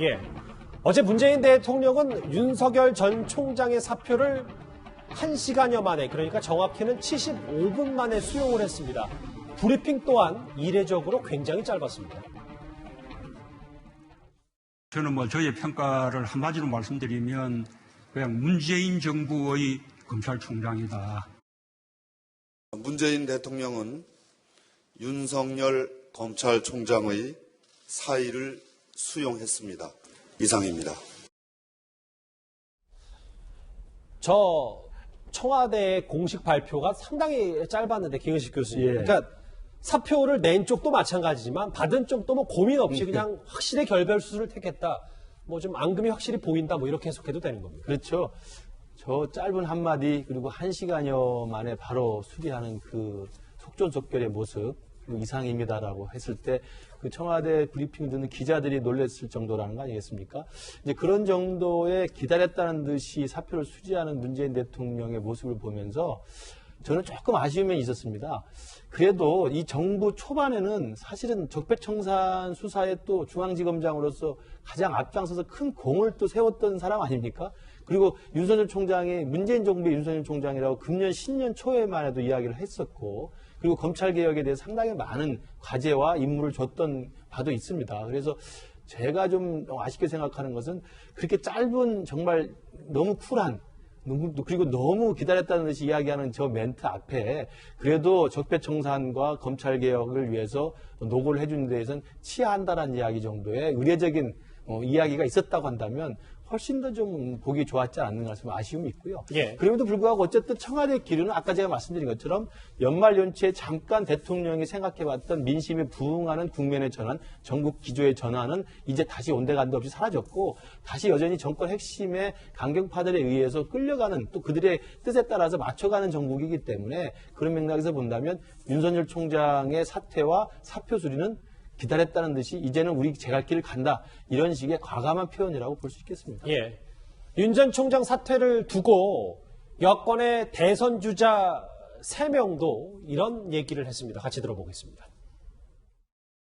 예. 어제 문재인 대통령은 윤석열 전 총장의 사표를 1시간여 만에, 그러니까 정확히는 75분 만에 수용을 했습니다. 브리핑 또한 이례적으로 굉장히 짧았습니다. 저는 저의 평가를 한마디로 말씀드리면 그냥 문재인 정부의 검찰총장이다. 문재인 대통령은 윤석열 검찰총장의 사의를 수용했습니다. 이상입니다. 저 청와대의 공식 발표가 상당히 짧았는데, 김은식 교수님. 예. 그러니까 사표를 낸 쪽도 마찬가지지만 받은 쪽도 고민 없이 그냥 확실히 결별 수술을 택했다. 좀 앙금이 확실히 보인다. 이렇게 해석해도 되는 겁니다. 그렇죠. 저 짧은 한마디 그리고 1시간여 만에 바로 수리하는 그 속전속결의 모습, 이상입니다라고 했을 때 그 청와대 브리핑 듣는 기자들이 놀랐을 정도라는 거 아니겠습니까? 이제 그런 정도의 기다렸다는 듯이 사표를 수리하는 문재인 대통령의 모습을 보면서 저는 조금 아쉬움이 있었습니다. 그래도 이 정부 초반에는 사실은 적폐청산 수사에 또 중앙지검장으로서 가장 앞장서서 큰 공을 또 세웠던 사람 아닙니까? 그리고 윤석열 총장이 문재인 정부의 윤석열 총장이라고 금년 신년 초에만 해도 이야기를 했었고, 그리고 검찰개혁에 대해 상당히 많은 과제와 임무를 줬던 바도 있습니다. 그래서 제가 좀 아쉽게 생각하는 것은 그렇게 짧은 정말 너무 쿨한, 그리고 너무 기다렸다는 듯이 이야기하는 저 멘트 앞에 그래도 적폐청산과 검찰개혁을 위해서 노고를 해주는 데에선 치하한다라는 이야기 정도의 의례적인 이야기가 있었다고 한다면 훨씬 더 좀 보기 좋았지 않는가 좀 아쉬움이 있고요. 예. 그럼에도 불구하고 어쨌든 청와대 기류는 아까 제가 말씀드린 것처럼 연말 연초에 잠깐 대통령이 생각해봤던 민심에 부응하는 국면의 전환, 전국 기조의 전환은 이제 다시 온데간데 없이 사라졌고, 다시 여전히 정권 핵심의 강경파들에 의해서 끌려가는, 또 그들의 뜻에 따라서 맞춰가는 정국이기 때문에 그런 맥락에서 본다면 윤석열 총장의 사퇴와 사표 수리는 기다렸다는 듯이 이제는 우리 제갈 길을 간다, 이런 식의 과감한 표현이라고 볼 수 있겠습니다. 예. 윤 전 총장 사퇴를 두고 여권의 대선 주자 3명도 이런 얘기를 했습니다. 같이 들어보겠습니다.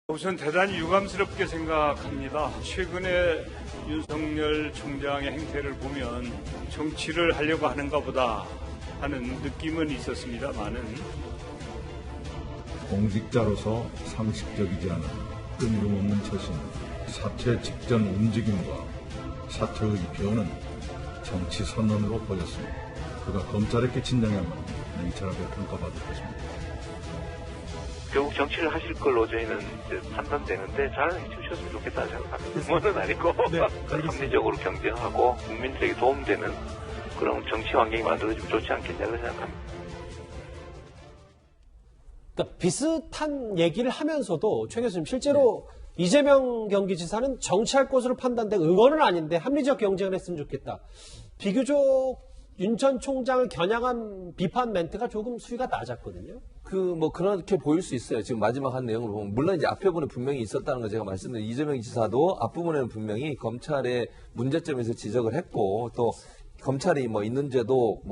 우선 대단히 유감스럽게 생각합니다. 최근에 윤석열 총장의 행태를 보면 정치를 하려고 하는가 보다 하는 느낌은 있었습니다만은, 공직자로서 상식적이지 않은 끈금없는 처신, 사퇴 직전 움직임과 사퇴의 변은 정치 선언으로 보였습니다. 그가 검찰에 끼친 영향은 냉철하게 평가받을 것입니다. 결국 정치를 하실 걸로 저희는 이제 판단되는데 잘 해주셨으면 좋겠다 생각합니다. 뭐는 아니고 합리적으로 경쟁하고 국민들에게 도움되는 그런 정치 환경이 만들어지면 좋지 않겠냐고 생각합니다. 그러니까 비슷한 얘기를 하면서도 최 교수님, 실제로 이재명 경기지사는 정치할 것으로 판단된 의원은 아닌데 합리적 경쟁을 했으면 좋겠다. 비교적 윤 전 총장을 겨냥한 비판 멘트가 조금 수위가 낮았거든요. 그렇게 보일 수 있어요. 지금 마지막 한 내용을 보면. 물론 이제 앞부분에 분명히 있었다는 거 제가 말씀드린 이재명 지사도 앞부분에는 분명히 검찰의 문제점에서 지적을 했고, 또 검찰이 있는 죄도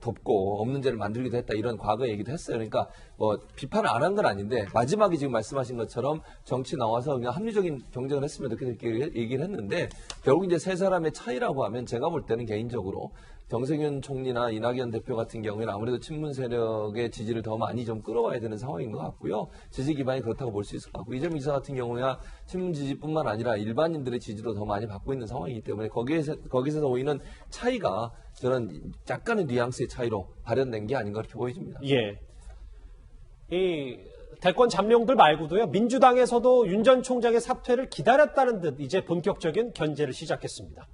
덮고 없는 죄를 만들기도 했다, 이런 과거 얘기도 했어요. 그러니까 비판을 안 한 건 아닌데, 마지막에 지금 말씀하신 것처럼 정치 나와서 그냥 합리적인 경쟁을 했으면 이렇게 얘기를 했는데, 결국 이제 세 사람의 차이라고 하면 제가 볼 때는 개인적으로 정세균 총리나 이낙연 대표 같은 경우에는 아무래도 친문 세력의 지지를 더 많이 좀 끌어와야 되는 상황인 것 같고요. 지지 기반이 그렇다고 볼 수 있을 것 같고, 이재명 지사 같은 경우야 친문 지지뿐만 아니라 일반인들의 지지도 더 많이 받고 있는 상황이기 때문에 거기서 보이는 차이가 저는 약간의 뉘앙스의 차이로 발현된 게 아닌가 그렇게 보여집니다. 예. 이 대권 잠룡들 말고도요, 민주당에서도 윤 전 총장의 사퇴를 기다렸다는 듯 이제 본격적인 견제를 시작했습니다.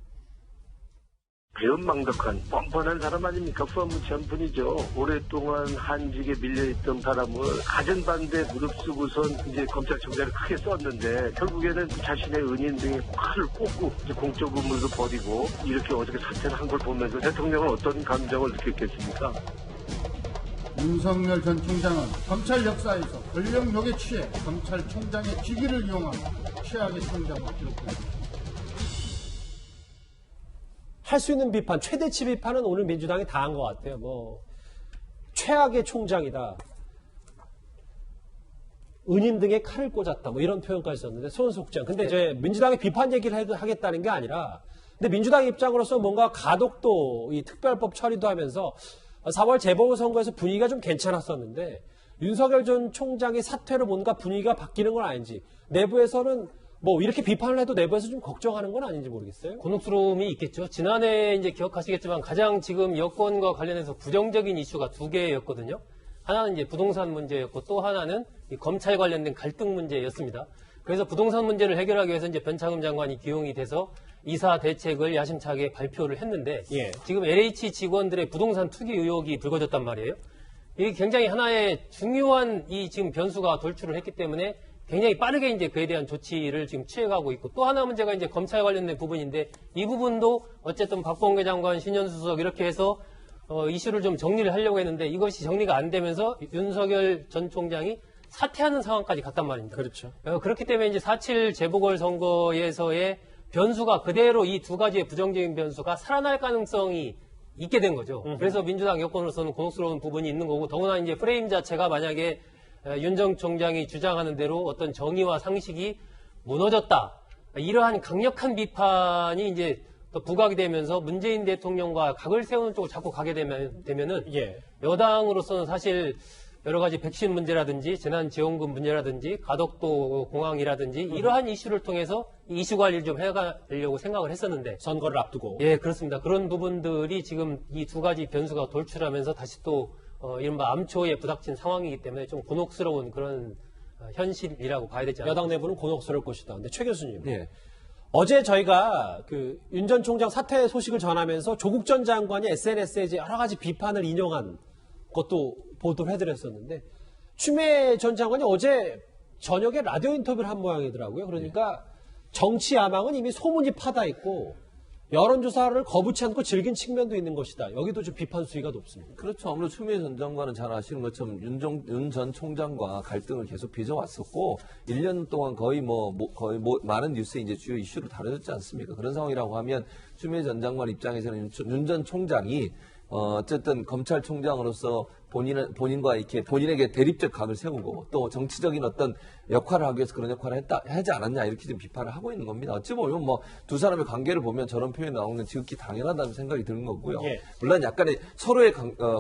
배은망덕한 뻔뻔한 사람 아닙니까? 후한무치한 분이죠. 오랫동안 한직에 밀려있던 사람을 가전반대 무릅쓰고선 이제 검찰총장을 크게 썼는데, 결국에는 자신의 은인 등에 칼을 꽂고 이제 공적 의무도 버리고 이렇게 어저께 사퇴를 한 걸 보면서 대통령은 어떤 감정을 느꼈겠습니까? 윤석열 전 총장은 검찰 역사에서 권력욕에 취해 검찰총장의 직위를 이용한 최악의 총장을 기록합니다. 할 수 있는 비판, 최대치 비판은 오늘 민주당이 다 한 것 같아요. 최악의 총장이다. 은인 등에 칼을 꽂았다. 뭐 이런 표현까지 썼는데 손속장. 근데 이제 민주당이 비판 얘기를 하겠다는 게 아니라 근데 민주당 입장으로서 뭔가 가덕도 이 특별법 처리도 하면서 4월 재보궐선거에서 분위기가 좀 괜찮았었는데 윤석열 전 총장이 사퇴로 뭔가 분위기가 바뀌는 건 아닌지 내부에서는 뭐 이렇게 비판을 해도 내부에서 좀 걱정하는 건 아닌지 모르겠어요. 곤혹스러움이 있겠죠. 지난해 이제 기억하시겠지만 가장 지금 여권과 관련해서 부정적인 이슈가 두 개였거든요. 하나는 이제 부동산 문제였고 또 하나는 이 검찰 관련된 갈등 문제였습니다. 그래서 부동산 문제를 해결하기 위해서 이제 변창흠 장관이 기용이 돼서 이사 대책을 야심차게 발표를 했는데 지금 LH 직원들의 부동산 투기 의혹이 불거졌단 말이에요. 이게 굉장히 하나의 중요한 이 지금 변수가 돌출을 했기 때문에 굉장히 빠르게 이제 그에 대한 조치를 지금 취해가고 있고 또 하나 문제가 이제 검찰 관련된 부분인데 이 부분도 어쨌든 박범계 장관, 신현수 수석 이렇게 해서 이슈를 좀 정리를 하려고 했는데 이것이 정리가 안 되면서 윤석열 전 총장이 사퇴하는 상황까지 갔단 말입니다. 그렇죠. 그렇기 때문에 이제 4.7 재보궐선거에서의 변수가 그대로 이 두 가지의 부정적인 변수가 살아날 가능성이 있게 된 거죠. 그래서 민주당 여권으로서는 곤혹스러운 부분이 있는 거고 더구나 이제 프레임 자체가 만약에 윤 전 총장이 주장하는 대로 어떤 정의와 상식이 무너졌다. 이러한 강력한 비판이 이제 또 부각이 되면서 문재인 대통령과 각을 세우는 쪽으로 자꾸 가게 되면은 여당으로서는 사실 여러 가지 백신 문제라든지 재난지원금 문제라든지 가덕도 공항이라든지 이러한 이슈를 통해서 이슈 관리를 좀 해가려고 생각을 했었는데 선거를 앞두고. 예, 그렇습니다. 그런 부분들이 지금 이 두 가지 변수가 돌출하면서 다시 또 이른바 암초에 부닥친 상황이기 때문에 좀 곤혹스러운 그런 현실이라고 봐야 되지 않을까. 여당 내부는 곤혹스러울 것이다. 근데 최 교수님. 예. 어제 저희가 그 윤 전 총장 사퇴 소식을 전하면서 조국 전 장관이 SNS에 이제 여러 가지 비판을 인용한 것도 보도를 해드렸었는데 추미애 전 장관이 어제 저녁에 라디오 인터뷰를 한 모양이더라고요. 그러니까 정치 야망은 이미 소문이 파다 있고 여론조사를 거부치 않고 즐긴 측면도 있는 것이다. 여기도 좀 비판 수위가 높습니다. 그렇죠. 아무래도 추미애 전 장관은 잘 아시는 것처럼 윤 전 총장과 갈등을 계속 빚어왔었고 1년 동안 거의 많은 뉴스에 이제 주요 이슈로 다뤄졌지 않습니까? 그런 상황이라고 하면 추미애 전 장관 입장에서는 윤 전 총장이 어쨌든 검찰총장으로서 본인과 이렇게 본인에게 대립적 각을 세우고 또 정치적인 어떤 역할을 하기 위해서 그런 역할을 하지 않았냐 이렇게 좀 비판을 하고 있는 겁니다. 어찌 보면 두 사람의 관계를 보면 저런 표현이 나오는 건 지극히 당연하다는 생각이 드는 거고요. 물론 약간의 서로의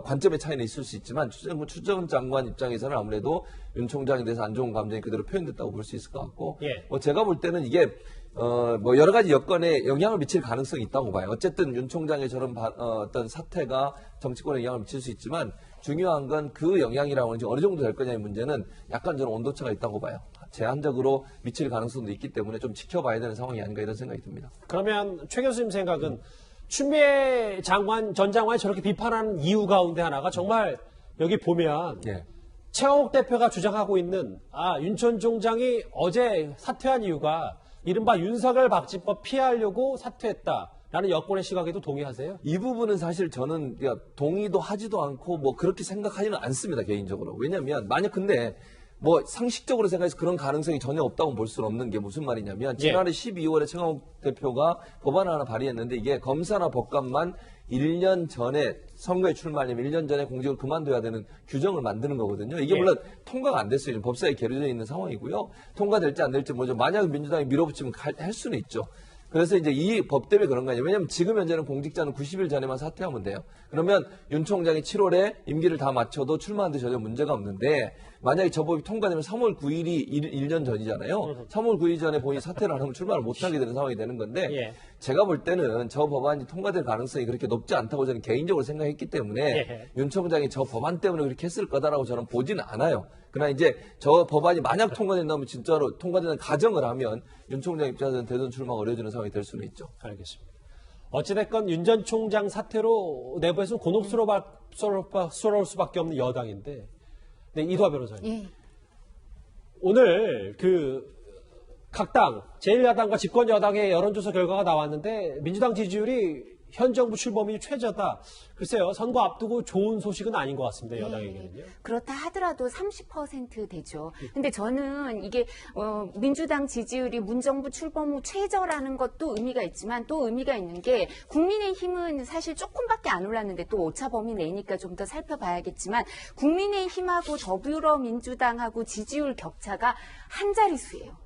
관점의 차이는 있을 수 있지만 추 전 장관 입장에서는 아무래도 윤 총장에 대해서 안 좋은 감정이 그대로 표현됐다고 볼 수 있을 것 같고 제가 볼 때는 이게 여러 가지 여건에 영향을 미칠 가능성이 있다고 봐요. 어쨌든 윤 총장의 저런 어떤 사태가 정치권에 영향을 미칠 수 있지만 중요한 건 그 영향이라고 하는 어느 정도 될 거냐의 문제는 약간 저는 온도차가 있다고 봐요. 제한적으로 미칠 가능성도 있기 때문에 좀 지켜봐야 되는 상황이 아닌가 이런 생각이 듭니다. 그러면 최 교수님 생각은 추미애 전 장관이 저렇게 비판하는 이유 가운데 하나가 정말 여기 보면 최강욱 대표가 주장하고 있는 윤 전 총장이 어제 사퇴한 이유가 이른바 윤석열 박지법 피하려고 사퇴했다라는 여권의 시각에도 동의하세요? 이 부분은 사실 저는 동의도 하지도 않고 그렇게 생각하지는 않습니다, 개인적으로. 왜냐면 만약 근데 상식적으로 생각해서 그런 가능성이 전혀 없다고 볼 수는 없는 게 무슨 말이냐면 지난해 12월에 최강욱 대표가 법안을 하나 발의했는데 이게 검사나 법관만 1년 전에 선거에 출마하려면 1년 전에 공직을 그만둬야 되는 규정을 만드는 거거든요. 이게 물론 통과가 안 됐어요. 지금 법사위에 계류되어 있는 상황이고요. 통과될지 안 될지 모르죠. 만약 민주당이 밀어붙이면 할 수는 있죠. 그래서 이제 이 법 때문에 그런 거 아니에요. 왜냐하면 지금 현재는 공직자는 90일 전에만 사퇴하면 돼요. 그러면 윤 총장이 7월에 임기를 다 마쳐도 출마하는데 전혀 문제가 없는데 만약에 저 법이 통과되면 3월 9일이 1년 전이잖아요. 3월 9일 전에 본인이 사퇴를 안 하면 출마를 못하게 되는 상황이 되는 건데 제가 볼 때는 저 법안이 통과될 가능성이 그렇게 높지 않다고 저는 개인적으로 생각했기 때문에 윤 총장이 저 법안 때문에 그렇게 했을 거다라고 저는 보지는 않아요. 그러나 이제 저 법안이 만약 통과된다면 진짜로 통과되는 가정을 하면 윤 총장 입장에서는 대선 출마가 어려워지는 상황이 될 수는 있죠. 알겠습니다. 어찌됐건 윤 전 총장 사태로 내부에서는 곤혹스러울 수밖에 없는 여당인데 이도하 변호사님. 오늘 각 당, 제1야당과 집권여당의 여론조사 결과가 나왔는데 민주당 지지율이 현 정부 출범이 최저다. 글쎄요, 선거 앞두고 좋은 소식은 아닌 것 같습니다. 여당에게는요. 그렇다 하더라도 30% 되죠. 근데 저는 이게 민주당 지지율이 문정부 출범 후 최저라는 것도 의미가 있지만 또 의미가 있는 게 국민의힘은 사실 조금밖에 안 올랐는데 또 오차 범위 내니까 좀 더 살펴봐야겠지만 국민의힘하고 더불어민주당하고 지지율 격차가 한 자릿수예요.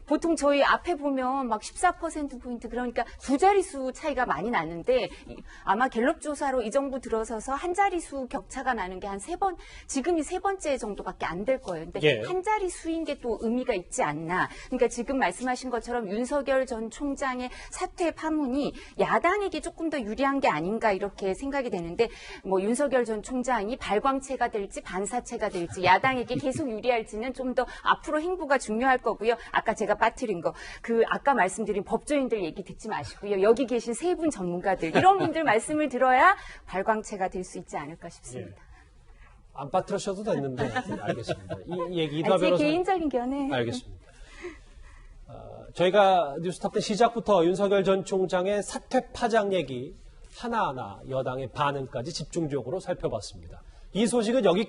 보통 저희 앞에 보면 막 14%포인트 그러니까 두 자릿수 차이가 많이 나는데 아마 갤럽 조사로 이 정부 들어서서 한 자릿수 격차가 나는 게 한 세 번, 지금이 세 번째 정도밖에 안 될 거예요. 근데 예. 한 자릿수인 게 또 의미가 있지 않나. 그러니까 지금 말씀하신 것처럼 윤석열 전 총장의 사퇴 파문이 야당에게 조금 더 유리한 게 아닌가 이렇게 생각이 되는데 뭐 윤석열 전 총장이 발광체가 될지 반사체가 될지 야당에게 계속 유리할지는 좀 더 앞으로 행보가 중요할 거고요. 아까 제가 빠뜨린 거. 아까 말씀드린 법조인들 얘기 듣지 마시고요. 여기 계신 세 분 전문가들, 이런 분들 말씀을 들어야 발광체가 될 수 있지 않을까 싶습니다. 예. 안 빠뜨리셔도 됐는데. 알겠습니다. 이 얘기 이두아 제 변호사님. 개인적인 견해. 알겠습니다. 저희가 뉴스탑 때 시작부터 윤석열 전 총장의 사퇴 파장 얘기 하나하나 여당의 반응까지 집중적으로 살펴봤습니다. 이 소식은 여기까지